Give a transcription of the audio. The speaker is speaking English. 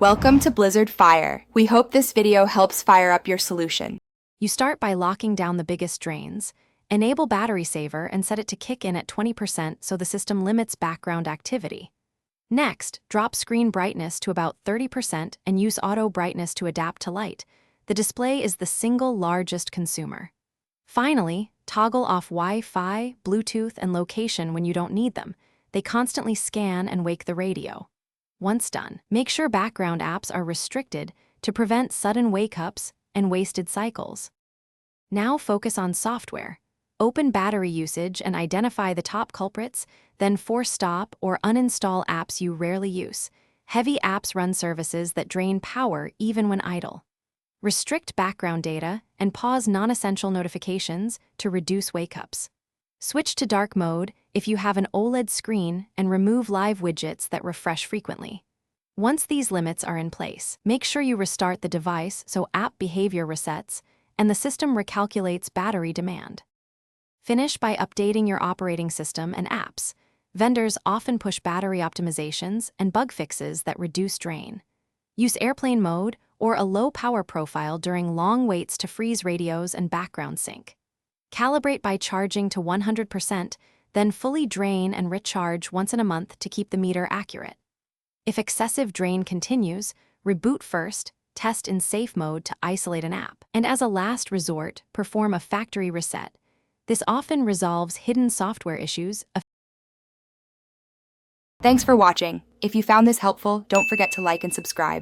Welcome to Blizzard Fire. We hope this video helps fire up your solution. You start by locking down the biggest drains. Enable Battery Saver and set it to kick in at 20% so the system limits background activity. Next, drop screen brightness to about 30% and use auto brightness to adapt to light. The display is the single largest consumer. Finally, toggle off Wi-Fi, Bluetooth, and location when you don't need them. They constantly scan and wake the radio. Once done, make sure background apps are restricted to prevent sudden wake-ups and wasted cycles. Now focus on software. Open battery usage and identify the top culprits, then force stop or uninstall apps you rarely use. Heavy apps run services that drain power even when idle. Restrict background data and pause non-essential notifications to reduce wake-ups. Switch to dark mode if you have an OLED screen and remove live widgets that refresh frequently. Once these limits are in place, make sure you restart the device so app behavior resets and the system recalculates battery demand. Finish by updating your operating system and apps. Vendors often push battery optimizations and bug fixes that reduce drain. Use airplane mode or a low power profile during long waits to freeze radios and background sync. Calibrate by charging to 100%, then fully drain and recharge once in a month to keep the meter accurate. If excessive drain continues, reboot first, test in safe mode to isolate an app, and as a last resort, perform a factory reset. This often resolves hidden software issues. Thanks for watching. If you found this helpful, don't forget to like and subscribe.